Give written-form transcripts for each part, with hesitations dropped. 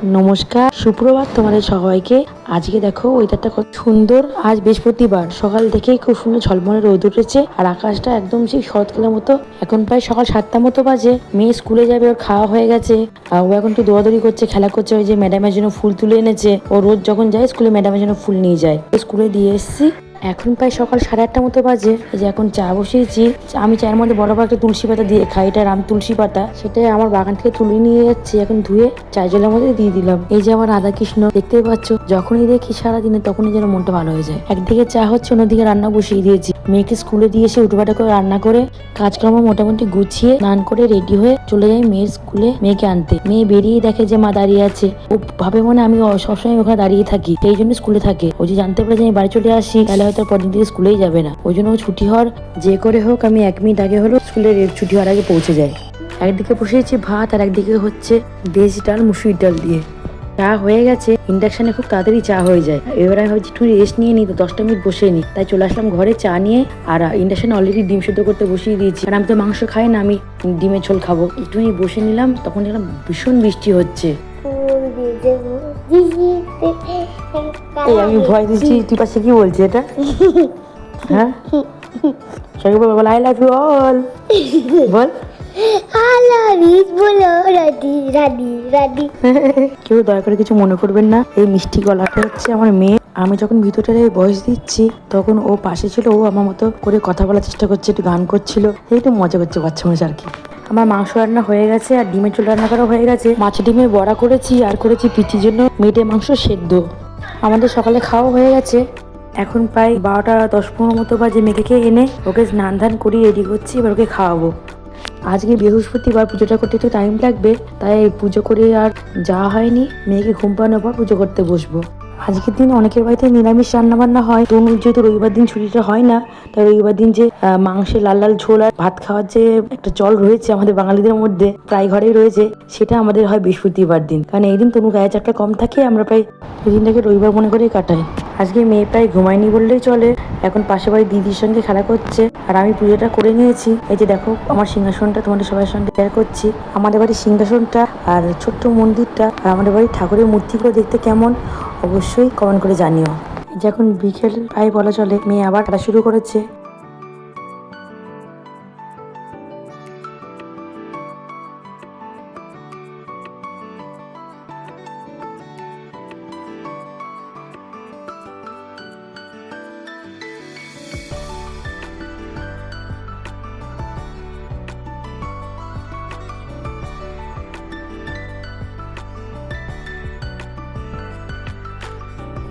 নমস্কার, সুপ্রভাত তোমাদের সবাইকে। আজকে দেখো ওয়েদারটা কত সুন্দর। আজ বৃহস্পতিবার, সকাল থেকেই খুব সুন্দর ঝলমলে রোদ উঠেছে আর আকাশটা একদম সেই শরৎকালের মতো। এখন প্রায় সকাল 7টা মতো বাজে। মেয়ে স্কুলে যাবে, ওর খাওয়া হয়ে গেছে আর ও এখন একটু দৌড়াদৌড়ি করছে, খেলা করছে। ওই যে ম্যাডামের জন্য ফুল তুলে এনেছে, ও রোজ যখন যায় স্কুলে ম্যাডামের জন্য ফুল নিয়ে যায়। স্কুলে দিয়ে এসছি। এখন প্রায় সকাল 8:30 মতো বাজে। এই যে এখন চা বসিয়েছি। আমি চায়ের মধ্যে বড় একটা তুলসী পাতা দিয়ে খাই, এটা রাম তুলসী পাতা। সেটাই আমার বাগান থেকে তুলে নিয়ে যাচ্ছি, এখন ধুয়ে চায় জলের মধ্যে দিয়ে দিলাম। এই যে আমার রাধা কৃষ্ণ দেখতেই পাচ্ছ, যখনই দেখি সারাদিনে তখনই যেন মনটা ভালো হয়ে যায়। একদিকে চা হচ্ছে, অন্যদিকে রান্না বসিয়ে দিয়েছি। মেয়েকে স্কুলে দিয়ে এসে উঠোপাটা করে রান্না করে কাজকর্ম মোটামুটি গুছিয়ে স্নান করে রেডি হয়ে চলে যাই মেয়ের স্কুলে মেয়েকে আনতে। মেয়ে বেরিয়ে দেখে যে মা দাঁড়িয়ে আছে। ও ভাবে মনে আমি সবসময় ওখানে দাঁড়িয়ে থাকি, সেই জন্য স্কুলে থাকে। ও যে জানতে পারে যে আমি বাড়ি চলে আসি, তাহলে হয়তো পরের দিকে স্কুলেই যাবে না। ওই জন্য ও ছুটি হওয়ার যে করে হোক আমি 1 মিনিট আগে হলো স্কুলের ছুটি হওয়ার আগে পৌঁছে যাই। একদিকে বসিয়েছি ভাত আর একদিকে হচ্ছে দেশি ডাল মুসুরির ডাল দিয়ে। চা হয়ে গেছে, ইন্ডাকশনে খুব তাড়াতাড়ি চা হয়ে যায়। এবার আমি ভাবছি একটু রেস্ট নিয়ে নিই, তো 10টা মিনিট বসে নিই। তাই চলে আসলাম ঘরে চা নিয়ে। আর ইন্ডাকশনে অলরেডি ডিম সেদ্ধ করতে বসিয়ে দিয়েছি, কারণ আমি তো মাংস খাই না, আমি ডিমের ঝোল খাবো। একটুখানি বসে নিলাম, তখন দেখলাম ভীষণ বৃষ্টি হচ্ছে। এই আমি ভয় দিচ্ছি, তুই পাশে কি বলছি এটা? হ্যাঁ, সবাই বল আই লাভ ইউ অল, বল। কেউ দয়া করে কিছু মনে করবেন না, এই মিষ্টি গলাটা হচ্ছে আমার মেয়ে। আমি যখন ভিতরটারে ভয়েস দিচ্ছি তখন ও পাশে ছিল, ও আমার মতো করে কথা বলার চেষ্টা করছে, একটু গান করছিল, একটু মজা করছে বাচ্চা মানুষ আর কি। আমার মাংস রান্না হয়ে গেছে আর ডিমের ঝোল রান্না করা হয়ে গেছে। মাছ ডিমের বড়া করেছি আর করেছি পিচির জন্য মেটে মাংস সেদ্ধ। আমাদের সকালে খাওয়া হয়ে গেছে। এখন প্রায় 12টা 10-15 মতো বাজে। মেয়েকে এনে ওকে স্নান ধান করিয়ে রেডি করছি, এবার ওকে খাওয়াবো। আজকে বৃহস্পতিবার, পুজোটা করতে একটু টাইম লাগবে, তাই পুজো করে আর যাওয়া হয়নি। মেয়েকে ঘুম পাড়ানোর পর পুজো করতে বসবো। আজকের দিন অনেকের বাড়িতে নিরামিষ রান্না বান্না হয়। তনুর যেহেতু রবিবার দিন ছুটিটা হয় না, তাই রবিবার দিন যে মাংসের লাল লাল ঝোল আর ভাত খাওয়ার যে একটা চল রয়েছে আমাদের বাঙালিদের মধ্যে, প্রায় ঘরেই রয়েছে, সেটা আমাদের হয় বৃহস্পতিবার দিন। কারণ এই দিন তনুর গায়ে চাপটা কম থাকে, আমরা প্রায় এই দিনটাকে রবিবার মনে করেই কাটাই। আজকে মেয়ে প্রায় ঘুমায়নি বললেই চলে, এখন পাশে বাড়ি দিদির সঙ্গে খেলা করছে আর আমি পুজোটা করে নিয়েছি। এই যে দেখো আমার সিংহাসনটা তোমাদের সবার সঙ্গে শেয়ার করছি। আমাদের বাড়ির সিংহাসনটা আর ছোট্ট মন্দিরটা আর আমাদের বাড়ির ঠাকুরের মূর্তিগুলো দেখতে কেমন অবশ্যই কমেন্ট করে জানিও। যখন বিকেল প্রায় বলা চলে, মেয়ে আবার খেলা শুরু করেছে।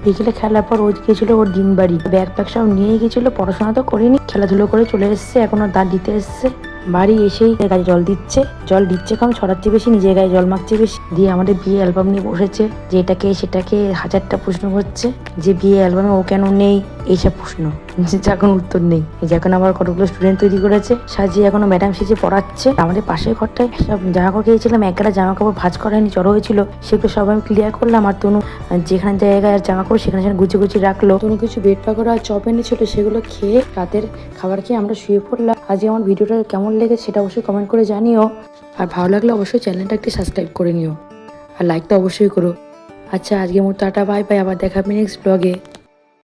বিকেলে খেলার পর ও গিয়েছিল ওর দিন বাড়ি, ব্যাগ প্যাগ সব নিয়ে গিয়েছিল। পড়াশোনা তো করিনি, খেলাধুলো করে চলে এসছে। এখন ওর দাঁত দিতে এসছে। বাড়ি এসেই গায়ে জল দিচ্ছে কম, ছড়াচ্ছে বেশি, নিজের গায়ে জল মাখছে বেশি। দিয়ে আমাদের বিয়ে অ্যালবাম নিয়ে বসেছে, যে এটাকে সেটাকে হাজারটা প্রশ্ন করছে, যে বিয়ে অ্যালবামে ও কেন নেই, এইসব প্রশ্ন, যখন উত্তর নেই। যখন আবার কতগুলো স্টুডেন্ট তৈরি করেছে, সাজিয়ে এখনো ম্যাডাম সেজে পড়াচ্ছে। আমাদের পাশের ঘরটায় সব জামা কাপড় গিয়েছিলাম, একগালা জামা কাপড় ভাঁজ করায়নি, জড়ো হয়েছিল, সেগুলো সব আমি ক্লিয়ার করলাম। আর তনু যেখানে জায়গায় জামা কাপড় সেখানে সেখানে গুছিয়ে গুছিয়ে রাখলো। তনু কিছু বেড পাকোড়া আর চপ এনেছিল, সেগুলো খেয়ে রাতের খাবার খেয়ে আমরা শুয়ে পড়লাম। আজকে আমার ভিডিওটা কেমন লেগেছে সেটা অবশ্যই কমেন্ট করে জানিও। আর ভালো লাগলে অবশ্যই চ্যানেলটা একটু সাবস্ক্রাইব করে নিও আর লাইক তো অবশ্যই করো। আচ্ছা, আজকের মতো টাটা, বাই বাই, আবার দেখা হবে নেক্সট ব্লগে।